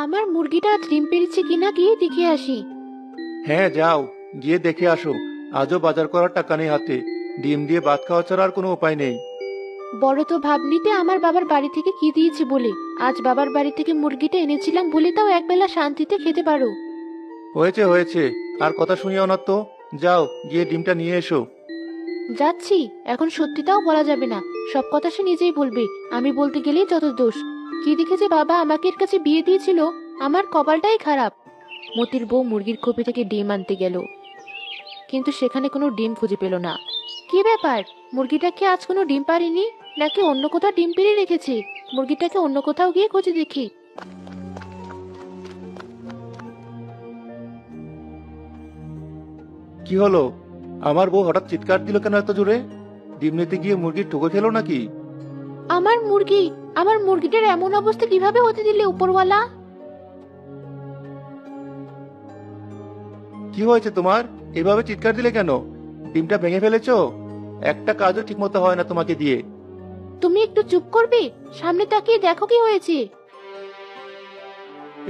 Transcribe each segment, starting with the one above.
আমার মুরগিটা আজ ডিম পেড়েছে কিনা গিয়ে দেখে আসি। হ্যাঁ যাও, গিয়ে দেখে আসো। আজও বাজার করার টাকা নেই হাতে। ডিম দিয়ে ভাত খাওয়া ছাড়া আর কোনো উপায় নেই। বড় তো ভাবনিতে আমার বাবার বাড়ি থেকে কি দিয়েছে বলে। আজ বাবার বাড়ি থেকে মুরগিটা এনেছিলাম বলে তাও একবেলা শান্তিতে খেতে পারো। হয়েছে হয়েছে, আর কথা শুনিও না তো। যাও, গিয়ে ডিমটা নিয়ে এসো। যাচ্ছি। এখন সত্যিটাও বলা যাবে না, সব কথা সে নিজেই বলবে। আমি বলতে গেলেই যত দোষ। কি দেখে যে বাবা আমাকে এর কাছে বিয়ে দিয়েছিল, আমার কপালটাই খারাপ। মতির বউ মুরগির খোপে থেকে ডিম আনতে গেল, কিন্তু সেখানে কোনো ডিম খুঁজে পেল না। কি ব্যাপার, মুরগিটা কি আজ কোনো ডিম পারেনি, নাকি অন্য কোথাও ডিম পেড়ে রেখেছে? মুরগিটাকে অন্য কোথাও গিয়ে খুঁজে দেখি। কি হলো? আমার বউ হঠাৎ চিৎকার দিল কেন এত জোরে? ডিম নিতে গিয়ে মুরগির ঠুকে খেলো নাকি? আমার মুরগি, আমার মুরগিটার এমন অবস্থা কিভাবে হতে দিলে উপরওয়ালা? কি হয়েছে তোমার? এভাবে চিৎকার দিলে কেন? ডিমটা ভেঙে ফেলেছো? একটা কাজও ঠিক মতো হয় না তোমাকে দিয়ে। তুমি একটু চুপ করবে? সামনে তাকিয়ে দেখো কি হয়েছে।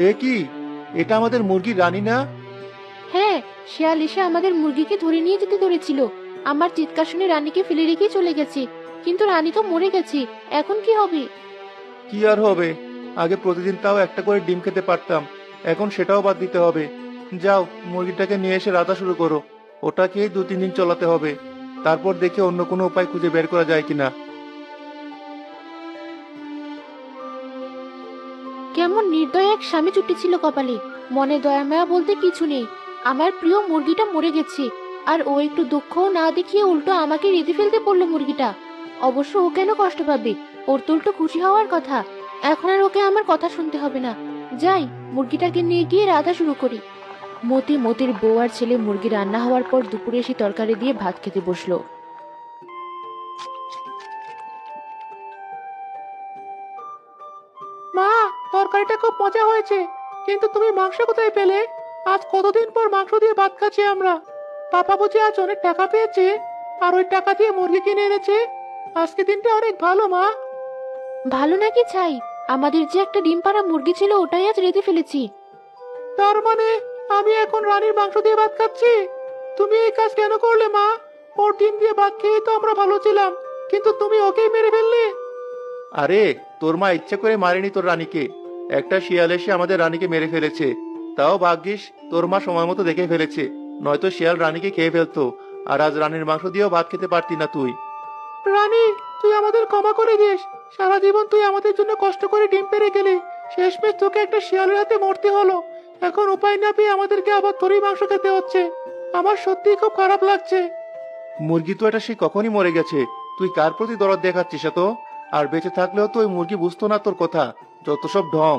এ কি? এটা আমাদের মুরগির রানী না? হ্যাঁ, শিয়াল এসে আমাদের মুরগিকে ধরে নিয়ে যেতে ধরেছিল। আমার চিৎকার শুনে রানীকে ফেলে রেখে চলে গেছে। কিন্তু রানী তো মরে গেছে, এখন কি হবে? কি আর হবে? আগে প্রতিদিন তাও একটা করে ডিম খেতে পারতাম, এখন সেটাও বাদ দিতে হবে। যাও, মুরগিটাকে নিয়ে এসে রাধা শুরু করো। ওটাকেই 2-3 দিন চলাতে হবে। তারপর দেখে অন্য কোনো উপায় খুঁজে বের করা যায় কিনা। কেমন নির্দয় এক স্বামী জুটেছিল কপালে। মনে দয়া মায়া বলতে কিছু নেই। আমার প্রিয় মুরগিটা মরে গেছে, আর ও একটু দুঃখও না দেখিয়ে উল্টো আমাকে রেঁধে ফেলতে পড়লো মুরগিটা। অবশ্য ও কেন কষ্ট পাবে, ওর তো উল্টো খুশি হওয়ার কথা। এখন আর ওকে আমার কথা শুনতে হবে না। যাই, মুরগিটাকে নিয়ে গিয়ে রাধা শুরু করি। মতির বউ আর ছেলে মুরগি রান্না হওয়ার পর দুপুরে এসে তরকারি দিয়ে ভাত খেতে বসলো। মা, তরকারিটা খুব মজা হয়েছে, কিন্তু তুমি মাংস কোথায় পেলে? আজ কতদিন পর মাংস দিয়ে ভাত খাচ্ছি আমরা। পাপা বুঝি আজ অনেক টাকা পেয়েছে, আর ওই টাকা দিয়ে মুরগি কিনে এনেছে। আজকে দিনটা অনেক ভালো মা। ভালো নাকি ছাই, আমাদের যে একটা ডিম পাড়া মুরগি ছিল ওটাই আজ রেঁধে ফেলেছি। তার মানে আমি এখন রানীর মাংস দিয়ে ভাত খাচ্ছি? তুমি এই কাজ কেন করলে মা? ওর ডিম দিয়ে ভাত খেয়ে তো আমরা ভালো ছিলাম, কিন্তু তুমি ওকেই মেরে ফেললে। আরে, তোর মা ইচ্ছে করে মারেনি তোর রানীকে। একটা শিয়াল এসে আমাদের রানীকে মেরে ফেলেছে। তাও ভাগ্যিস তোর মা সময় মতো দেখে ফেলেছে, নয়তো শিয়াল রানীকে খেয়ে ফেলতো। আর আজ রানীর মাংস দিয়েও ভাত খেতে পারতি না তুই। রানী, তুই আমাদের ক্ষমা করে দিস। সারা জীবন তুই আমাদের জন্য কষ্ট করে ডিম পেড়ে গেলি, শেষমেশ তোকে একটা শিয়ালের হাতে মরতে হলো। এখন উপায় না পেয়ে আমাদেরকে আবার তোরই মাংস খেতে হচ্ছে। আমার সত্যিই খুব খারাপ লাগছে। মুরগি তো এটা সে কখনই মরে গেছে। তুই কার প্রতি দরদ দেখাচ্ছিস এত? আর বেঁচে থাকলেও তো ওই মুরগি বুঝতো না তোর কথা। যত সব ঢং।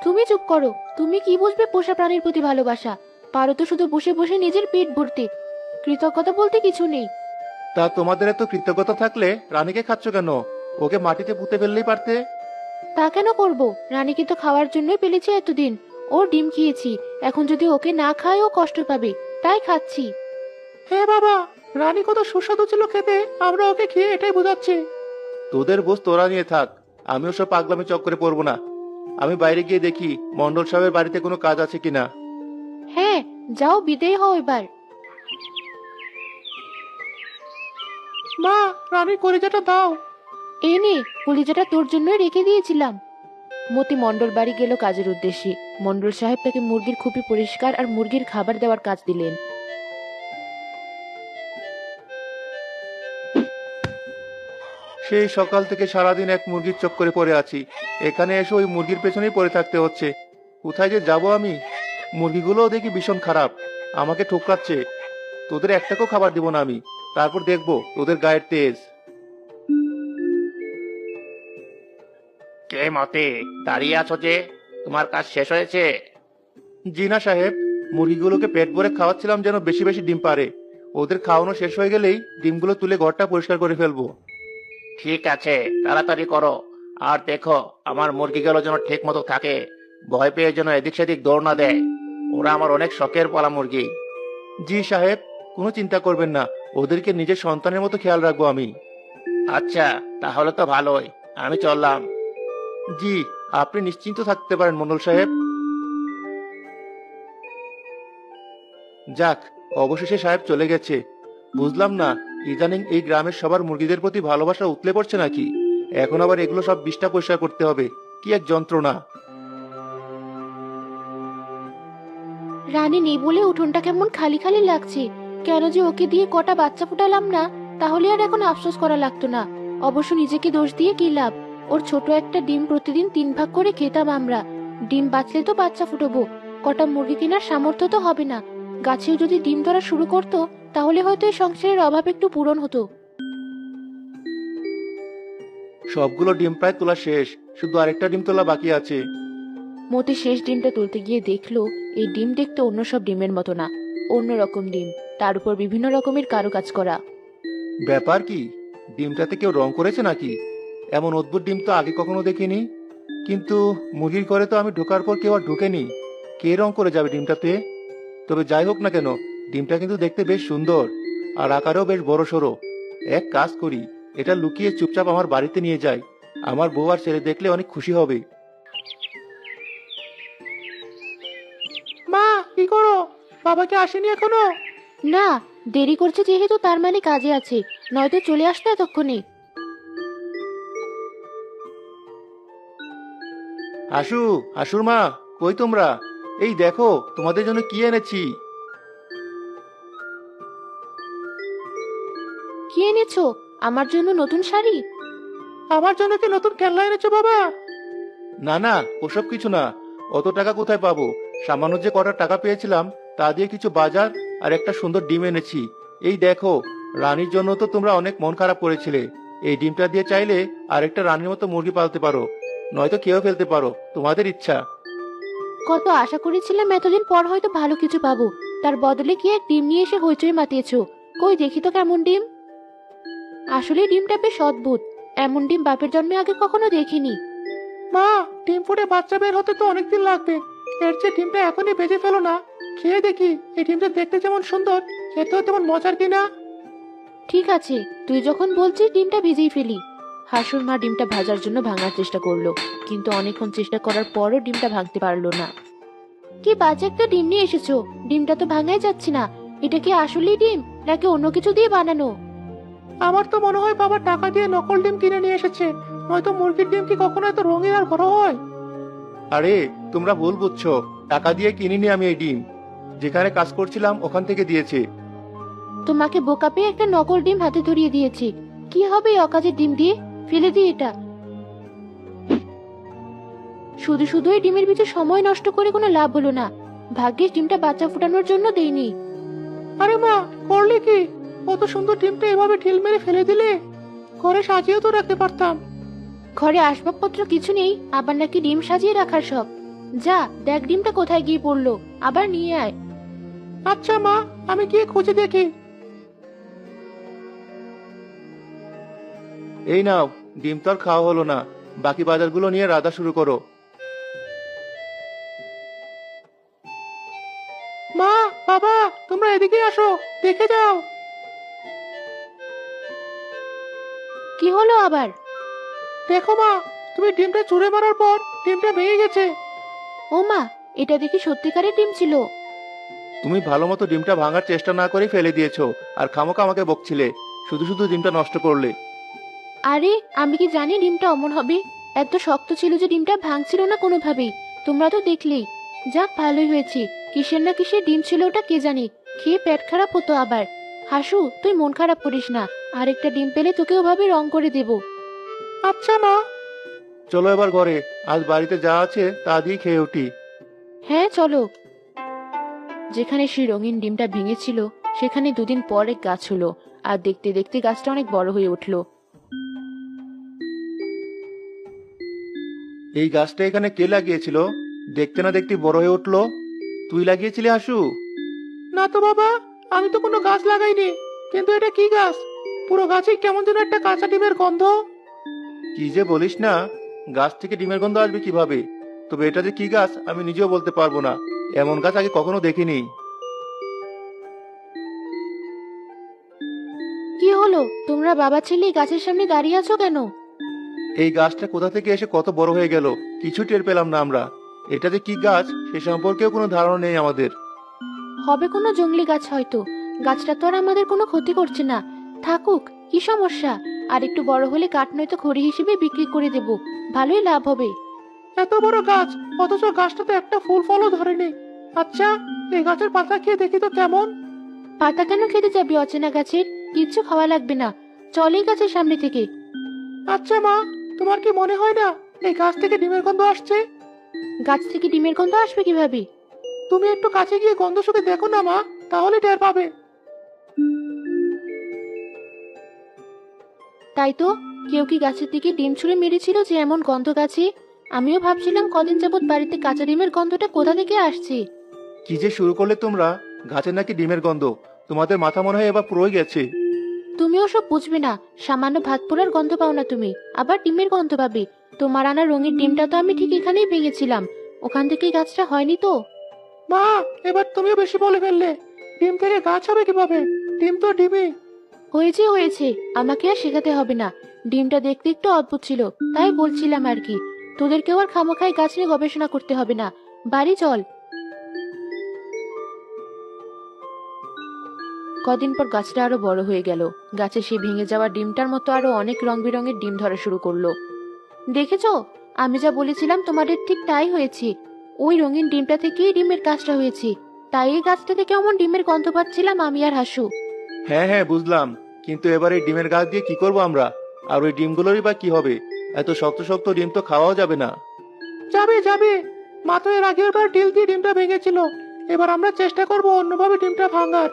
তুমি চুপ করো। তুমি কি বুঝবে পোষা প্রাণীর প্রতি ভালোবাসা? পারো তো শুধু বসে বসে নিজের পেট ভরতে। কৃতজ্ঞতা বলতে কিছু নেই। তা তোমাদের এত কৃতজ্ঞতা থাকলে রানীকে খাচ্ছ কেন? ওকে মাটিতে পুঁতে ফেললেই পারতে। তা কেন করব? রানীকে তো খাওয়ার জন্যই পেলেছি এতদিন। ওর ডিম খেয়েছি, এখন যদি ওকে না খায় ও কষ্ট পাবে, তাই খাচ্ছি। হে বাবা, রানী কত সুস্বাদু ছিল খেতে, আমরা ওকে খেয়ে এটাই বোঝাচ্ছি। তোদের বোঝ তোরা নিয়ে থাক, আমি ওসব পাগলামি চক্করে পড়বো না। আমি বাইরে গিয়ে দেখি মন্ডল সাহেবের বাড়িতে কোনো কাজ আছে কিনা। হ্যাঁ, যাও, বিদেয় হও এবার। মা, রানীর কলিজাটা দাও। এ নে, কলিজাটা তোর জন্যই রেখে দিয়েছিলাম। মতি মন্ডল বাড়ি গেল কাজের উদ্দেশ্যে। মন্ডল সাহেব তাকে মুরগির খুপি পরিষ্কার আর মুরগির খাবার দেওয়ার কাজ দিলেন। সেই সকাল থেকে সারাদিন এক মুরগির চক্করে পড়ে আছি। এখানে এসে ওই মুরগির পেছনেই পড়ে থাকতে হচ্ছে। কোথায় যে যাব আমি? মুরগিগুলোও দেখি ভীষণ খারাপ, আমাকে ঠোকরাচ্ছে। তোদের একটাকেও খাবার দিব না আমি। তারপর দেখবো তোদের গায়ের তেজ। কে মতে, দাঁড়িয়ে আছো যে? তোমার কাজ শেষ হয়েছে? জি না সাহেব, মুরগিগুলোকে পেট ভরে খাওয়াচ্ছিলাম যেন বেশি বেশি ডিম পারে। ওদের খাওয়ানো শেষ হয়ে গেলেই ডিমগুলো তুলে ঘরটা পরিষ্কার করে ফেলবো। ঠিক আছে, তাড়াতাড়ি করো। আর দেখো আমার মুরগিগুলো যেন ঠিক মতো থাকে, ভয় পেয়ে যেন এদিক সেদিক দৌড় না দেয়। ওরা আমার অনেক শখের পালা মুরগি। জি সাহেব, কোনো চিন্তা করবেন না, ওদেরকে নিজের সন্তানের মতো খেয়াল রাখবো আমি। আচ্ছা, তাহলে তো ভালোই। আমি চললাম। জি, আপনি নিশ্চিন্ত থাকতে পারেন মন্ডল সাহেব। যাক, অবশেষে সাহেব চলে গেছে। বুঝলাম না, ইদানিং এই গ্রামের সবার মুরগিদের প্রতি ভালোবাসা উতলে পড়ছে নাকি? এখন আবার এগুলো সব বিষ্ঠা পরিষ্কার করতে হবে। কি এক যন্ত্রণা! রানী নেই বলে উঠোনটা কেমন খালি খালি লাগছে। কেন যে ওকে দিয়ে কটা বাচ্চা ফুটালাম না, তাহলে আর এখন আফসোস করা লাগতো না। অবশ্য নিজেকে দোষ দিয়ে কি লাভ? ওর ছোট একটা ডিম প্রতিদিন 3 ভাগ করে খেতাম আমরা। ডিম বাঁচলে তো বাচ্চা ফুটবো, কটা মুরগি কেনার সামর্থ্য তো হবে না। গাছেও যদি ডিম ধরা শুরু করতো, তাহলে হয়তো এই সংসারের অভাব একটু পূরণ হতো। সবগুলো ডিম প্রায় তোলা শেষ, শুধু আরেকটা ডিম তোলা বাকি আছে। মতি শেষ ডিমটা তুলতে গিয়ে দেখলো এই ডিম দেখতে অন্য সব ডিমের মতো না, অন্যরকম ডিম, তার উপর বিভিন্ন রকমের কারুকাজ করা। ব্যাপার কি? ডিমটাতে কেউ রং করেছে নাকি? এমন অদ্ভুত ডিম তো আগে কখনো দেখিনি। কিন্তু মুরগির ঘরে তো আমি ঢোকার পর কেউ আর ঢোকেনি। কে রং করে যাবে ডিমটাতে? তবে যাই হোক না কেন, ডিমটা কিন্তু দেখতে বেশ সুন্দর, আর আকারেও বেশ বড় সড়ো। এক কাজ করি, এটা লুকিয়ে চুপচাপ আমার বাড়িতে নিয়ে যাই। আমার বউ আর ছেলে দেখলে অনেক খুশি হবে। মা, কি করো? বাবাকে আসেনি এখনো? না, দেরি করছে যেহেতু তার মানে কাজে আছে, নয়তো চলে আসতো এতক্ষণে। আশু, আশুর মা, কই তোমরা? এই দেখো, তোমাদের জন্য কি এনেছি। কি এনেছো? আমার জন্য নতুন শাড়ি? আমার জন্য কি নতুন খেলনা এনেছো বাবা? না না, ওসব কিছু না। অত টাকা কোথায় পাবো? সামান্য যে কটা টাকা পেয়েছিলাম, তা দিয়ে কিছু বাজার আর একটা সুন্দর ডিম এনেছি। এই দেখো, রানীর জন্য তো তোমরা অনেক মন খারাপ করেছিলে। এই ডিমটা দিয়ে চাইলে আরেকটা রানীর মতো মুরগি পালতে পারো, নয়তো খেয়েও ফেলতে পারো, তোমাদের ইচ্ছা। কত আশা করেছিলাম এতদিন পর হয়তো ভালো কিছু পাবো, তার বদলে কি এক ডিম নিয়ে এসে হইচই মাতিয়েছো। কই দেখি তো কেমন ডিম। আসলে ডিমটা বেশ অদ্ভুত, এমন ডিম বাপের জন্মে আগে কখনো দেখিনি। মা, ডিম ফুটে বাচ্চা বের হতে তো অনেকদিন লাগবে। এর চেয়ে ডিমটা এখনই ভেজে ফেলো না। খেয়ে দেখি এই ডিমটা দেখতে যেমন সুন্দর, খেতেও তেমন মজার কিনা। ঠিক আছে, তুই যখন বলছিস ডিমটা ভেজেই ফেলি। হাসুর মা ডিমটা ভাজার জন্য ভাঙার চেষ্টা করলো, কিন্তু অনেকক্ষণ চেষ্টা করার পরও ডিমটা ভাঙতে পারলো না। কি বাজে একটা ডিম নিয়ে এসেছো, ডিমটা তো ভাঙাই যাচ্ছে না। এটা কি আসলেই ডিম নাকি অন্য কিছু দিয়ে বানানো? আমার তো মনে হয় বাবা টাকা দিয়ে নকল ডিম কিনে নিয়ে এসেছে, নয়তো মুরগির ডিম কি কখনো এত রঙিন আর বড় হয়? আরে, তোমরা ভুল বুঝছো। টাকা দিয়ে কিনিনি আমি এই ডিম, যেখানে কাজ করছিলাম ওখান থেকে দিয়েছে। তোমাকে বোকা পেয়ে একটা নকল ডিম হাতে ধরিয়ে দিয়েছি। কি হবে এই অকাজের ডিম দিয়ে? ফেলে দিই এটা। শুধু শুধু এই ডিমের পিছনে সময় নষ্ট করে কোনো লাভ হলো না। ভাগ্যিস ডিমটা বাচ্চা ফুটানোর জন্য দেইনি। আরে মা, করলে কি? কত সুন্দর ডিমটা এভাবে ঢিল মেরে ফেলে দিলে। ঘরে সাজিয়েও তো রাখতে পারতাম। ঘরে আসবাবপত্র কিছু নেই, আবার নাকি ডিম সাজিয়ে রাখার সব। যা দেখ ডিমটা কোথায় গিয়ে পড়লো, আবার নিয়ে আয়। আচ্ছা মা, আমি গিয়ে খুঁজে দেখি। এই নাও, ডিম তো আর খাওয়া হলো না। বাকি বাজারগুলো নিয়ে রাধা শুরু করো। মা, বাবা, তোমরা এদিকে আসো, দেখে যাও। কি হলো আবার? দেখো মা, তুমি ডিমটা ছুঁড়ে মারার পর ডিমটা ভেঙে গেছে। ও মা, এটা দেখি সত্যিকারের ডিম ছিল। তুমি ভালো মতো ডিমটা ভাঙার চেষ্টা না করে ফেলে দিয়েছো, আর খামোকা আমাকে বকছিলে। শুধু শুধু ডিমটা নষ্ট করলে। আরে আমি কি জানি ডিমটা অমন হবে? এত শক্ত ছিল যে ডিমটা ভাঙছিল না কোনোভাবেই। তোমরা তো দেখলেই। যাক ভালোই হয়েছে, কিসের না কিসের ডিম ছিল ওটা কে জানে, খেয়ে পেট খারাপ হতো আবার। হাসু, তুই মন খারাপ করিস না, আরেকটা ডিম পেলে তোকে ওভাবে রং করে দেব। আচ্ছা মা, চলো এবার ঘরে। আজ বাড়িতে যা আছে তা দিয়ে খেয়ে উঠি। হ্যাঁ চলো। যেখানে সেই রঙিন ডিমটা ভেঙেছিল সেখানে 2 দিন পর এক গাছ হলো, আর দেখতে দেখতে গাছটা অনেক বড় হয়ে উঠলো। এই গাছটা এখানে কে লাগিয়েছিল? দেখতে না দেখতে বড় হয়ে উঠলো। তুই লাগিয়েছিলি আশু? না তো বাবা, আমি তো কোনো গাছ লাগাইনি। কিন্তু এটা কি গাছ? পুরো গাছে কেমন যেন একটা কাঁচা ডিমের গন্ধ। কি যে বলিস না, গাছ থেকে ডিমের গন্ধ আসবে কিভাবে? তবে এটা যে কি গাছ আমি নিজেও বলতে পারবো না। এমন গাছ আগে কখনো দেখিনি। কি হলো, তোমরা বাবা ছেলে এই গাছের সামনে দাঁড়িয়ে আছো কেন? এই গাছটা কোথা থেকে এসে কত বড় হয়ে গেল, কিছু টের পেলাম না আমরা। এটা যে কি গাছ সে সম্পর্কেও কোনো ধারণা নেই আমাদের। হবে কোনো জংলি গাছ হয়তো। গাছটা তো আর আমাদের কোনো ক্ষতি করছে না। থাকুক, কি সমস্যা? আর একটু বড় হলে কাঠ নয়তো খড়ি হিসেবে বিক্রি করে দেব, ভালোই লাভ হবে। এত বড় গাছ, অথচ গাছটাতে একটা ফুল ফলও ধরেনি। আচ্ছা, এই গাছের পাতা খেয়ে দেখি তো কেমন। পাতা কেন খেতে যাবি অচেনা গাছের? কিচ্ছু খাওয়া লাগবে না, চলেই গাছের সামনে থেকে। আচ্ছা মা, তোমার কি মনে হয় না এই গাছ থেকে ডিমের গন্ধ আসছে? গাছ থেকে ডিমের গন্ধ আসবে কিভাবে? তুমি একটু কাছে গিয়ে গন্ধ শুকে দেখো না মা, তাহলে টের পাবে। তাই তো, কেউ কি গাছের দিকে ডিম ছুঁড়ে মেরেছিল যে এমন গন্ধ গাছে? আমিও ভাবছিলাম কদিন যাবত বাড়িতে কাঁচা ডিমের গন্ধটা কোথা থেকে আসছে। কি যে শুরু করলে তোমরা! গাছের নাকি ডিমের গন্ধ? তোমাদের মাথা মনে হয় এবার পুরোই গেছে। তুমিও সব বুঝবে না, সামান্য ভাত পোড়ার গন্ধ পাও না তুমি, আবার ডিমের গন্ধ পাবে? তোমার আনা রঙের ডিমটা তো আমি ঠিক এখানেই ভেঙেছিলাম, ওখান থেকেই গাছটা হয়নি তো। মা, এবার তুমিও বেশি বলে ফেললে। ডিম থেকে গাছ হবে কিভাবে? ডিম তো ডিমই। হয়েছে হয়েছে, আমাকে আর শেখাতে হবে না। ডিমটা দেখতে একটু অদ্ভুত ছিল, তাই বলছিলাম আর কি। তোদেরকেও আর খামোখাই গাছ নিয়ে গবেষণা করতে হবে না, বাড়ি চল। কদিন পর গাছটা আরো বড় হয়ে গেল। গাছে সেই ভেঙে যাওয়া ডিমটার মতো আরো অনেক রং বেরঙের ডিম ধরা শুরু করলো। দেখেছো, আমি যা বলেছিলাম তোমাদের ঠিক তাই হয়েছে। ওই রঙিন ডিমটা থেকেই ডিমের কাজটা হয়েছে। তাই এই গাছটা থেকে এমন ডিমের গন্ধ পাচ্ছিলাম আমি আর হাসু। হ্যাঁ হ্যাঁ, বুঝলাম। কিন্তু এবার এই ডিমের গাছ দিয়ে কি করব আমরা? আর ওই ডিমগুলোরই বা কি হবে? এত শক্ত শক্ত ডিম তো খাওয়াও যাবে না। যাবে যাবে, মা তো এর আগের বার ডিল দিয়ে ডিমটা ভেঙেছিল। এবার আমরা চেষ্টা করব অন্যভাবে ডিমটা ভাঙার,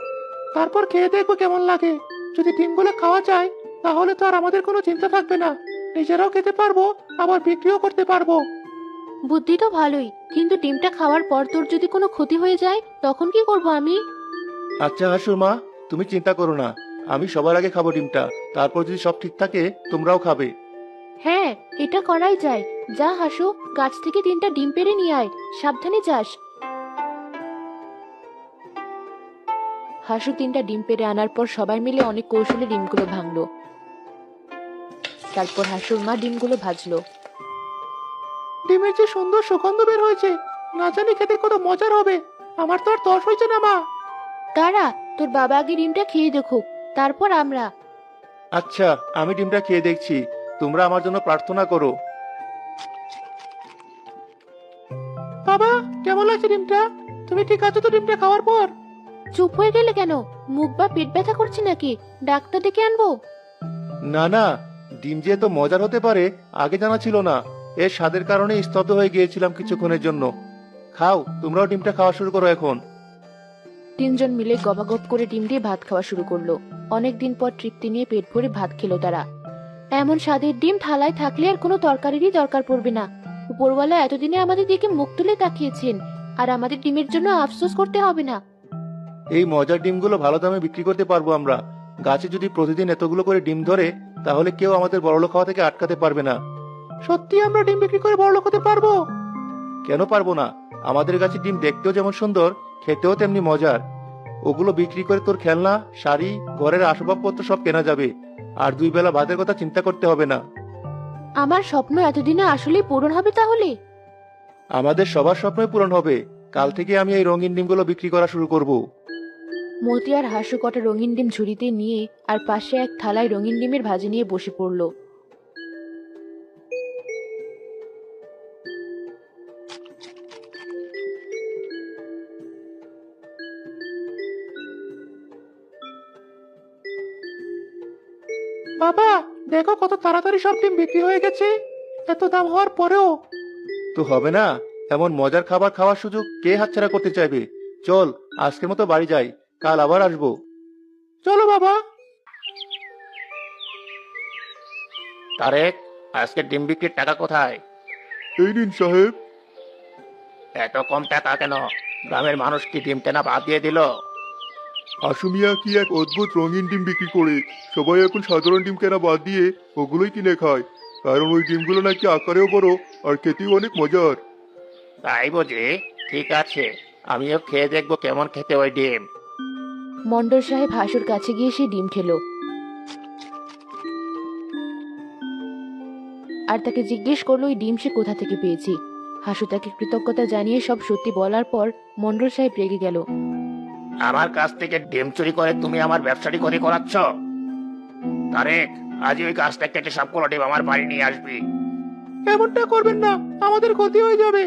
তারপর খেয়ে দেখবো কেমন লাগে। যদি ডিমগুলো খাওয়া যায় তাহলে তো আর আমাদের কোনো চিন্তা থাকবে না, নিজেরাও খেতে পারবো, আবার বিক্রিও করতে পারবো। বুদ্ধি তো ভালোই, কিন্তু ডিমটা খাওয়ার পর তোর যদি কোনো ক্ষতি হয়ে যায় তখন কি করব আমি? আচ্ছা হাসুর মা, তুমি চিন্তা করো না। আমি সবার আগে খাবো ডিমটা, তারপর যদি সব ঠিক থাকে তোমরাও খাবে। হ্যাঁ, এটা করাই যায়। যা হাসু, গাছ থেকে 3টা ডিম পেড়ে নিয়ে আয়, সাবধানে যাস। হাসু 3টা ডিম পেড়ে আনার পর সবাই মিলে অনেক কৌশলে ডিমগুলো ভাঙলো। তারপর হাসুর মা ডিমগুলো ভাজলো। ডিমের যে সুন্দর সুগন্ধ বের হয়েছে, না জানি খেতে কত মজার হবে। আমার তো আর তর হয়েছে না মা। দাঁড়া, তোর বাবা আগে ডিমটা খেয়ে দেখুক, তারপর আমরা। আচ্ছা, আমি ডিমটা খেয়ে দেখছি, তোমরা আমার জন্য প্রার্থনা করো। বাবা, কেমন লাগছে ডিমটা? তুমি ঠিক আছো তো ডিমটা খাওয়ার পর? চুপ হয়ে গেলে কেন? মুখ বা পেট ব্যথা করছে নাকি? ডাক্তার ডেকে আনবো? না না, ডিম যে এত মজার হতে পারে আগে জানা ছিল না। এর স্বাদের কারণে স্তব্ধ হয়ে গিয়েছিলাম কিছুক্ষণের জন্য। খাও, তোমরাও ডিমটা খাওয়া শুরু করো এখন। 3জন মিলে গবাগব করে ডিম দিয়ে ভাত খাওয়া শুরু করলো। অনেকদিন পর তৃপ্তি নিয়ে পেট ভরে ভাত খেলো তারা। এমন স্বাদের ডিম থালায় থাকলে আর কোনো তরকারিরই দরকার পড়বে না। উপরওয়ালা এতদিনে আমাদের দিকে মুখ তুলে তাকিয়েছেন, আর আমাদের ডিমের জন্য আফসোস করতে হবে না। এই মজার ডিমগুলো ভালো দামে বিক্রি করতে পারবো আমরা। গাছে যদি প্রতিদিন এতগুলো করে ডিম ধরে তাহলে কেউ আমাদের বড়লোক হওয়া থেকে আটকাতে পারবে না। সত্যি আমরা ডিম বিক্রি করে বড়লোক হতে পারবো? কেন পারবো না? আমাদের গাছে ডিম দেখতেও যেমন সুন্দর, খেতেও তেমনি মজার। ওগুলো বিক্রি করে তোর খেলনা, শাড়ি, ঘরের আসবাবপত্র সব কেনা যাবে। আর 2 বেলা ভাতের কথা চিন্তা করতে হবে না। আমার স্বপ্ন এতদিনে আসলেই পূরণ হবে তাহলে? আমাদের সবার স্বপ্নই পূরণ হবে। কাল থেকে আমি এই রঙিন ডিমগুলো বিক্রি করা শুরু করব। মতি আর হাসু কটা রঙিন ডিম ঝুড়িতে নিয়ে আর পাশে এক থালায় রঙিন ডিমের ভাজি নিয়ে বসে পড়লো। বাবা, দেখো কত তাড়াতাড়ি সব ডিম বিক্রি হয়ে গেছে। এত দাম হওয়ার পরেও তো হবে না। এমন মজার খাবার খাওয়ার সুযোগ কে হাতছাড়া করতে চাইবে? চল, আজকের মতো বাড়ি যাই, কাল আবার আসবো। চলো বাবা। তারেক, আজকে ডিম বিক্রির টাকা কোথায়? এই নিন সাহেব। এত কম টাকা কেন? গ্রামের মানুষ কি ডিম কেনা বাদ দিয়ে দিল? আসুমিয়া কি এক অদ্ভুত রঙিন ডিম বিক্রি করে। সবাই এখন সাধারণ ডিম কেনা বাদ দিয়ে ওগুলোই কিনে খায়, কারণ ওই ডিমগুলো নাকি আকারেও বড় আর খেতেও অনেক মজার। তাই বুঝি? ঠিক আছে, আমিও খেয়ে দেখবো কেমন খেতে ওই ডিম। মন্ডল সাহেব হাসুর কাছে গিয়ে সে ডিম খেলো। আর তাকে জিজ্ঞেস করলো ওই ডিম সে কোথা থেকে পেয়েছে। হাসু তাকে কৃতজ্ঞতা জানিয়ে সব সত্যি বলার পর মন্ডল সাহেব রেগে গেল। আমার কাছ থেকে ডিম চুরি করে তুমি আমার ব্যবসাটি করে করাচ্ছ? তারেক, আজই ওই গাছটা কেটে সবগুলো ডিম আমার বাড়ি নিয়ে আসবি। এমনটা করবেন না, আমাদের ক্ষতি হয়ে যাবে।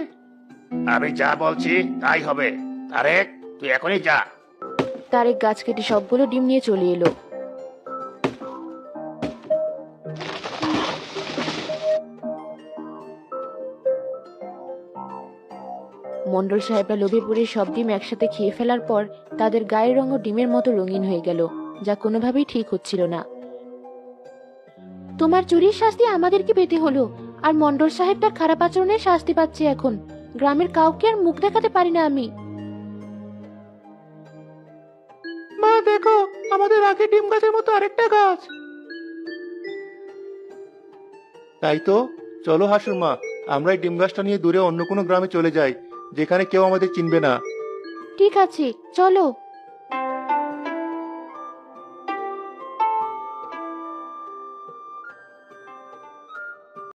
আমি যা বলছি তাই হবে। তারেক, তুই এখনই যা। তারেক গাছ কেটে সবগুলো ডিম নিয়ে চলে এলো। মন্ডল সাহেবরা লোভে পড়ে সব ডিম একসাথে খেয়ে ফেলার পর তাদের গায়ের রঙও ডিমের মতো রঙিন হয়ে গেল, যা কোনোভাবেই ঠিক হচ্ছিল না। তোমার চুরির শাস্তি আমাদেরকে পেতে হলো, আর মন্ডল সাহেব তার খারাপ আচরণের শাস্তি পাচ্ছে। এখন গ্রামের কাউকে আর মুখ দেখাতে পারি না আমি। মা দেখো, আমাদের আগে ডিম গাছের মতো আরেকটা গাছ। তাই তো, চলো হাসুর মা, আমরা এই ডিম গাছটা নিয়ে দূরে অন্য কোনো গ্রামে চলে যাই, যেখানে কেউ আমাদের চিনবে না। ঠিক আছে, চলো।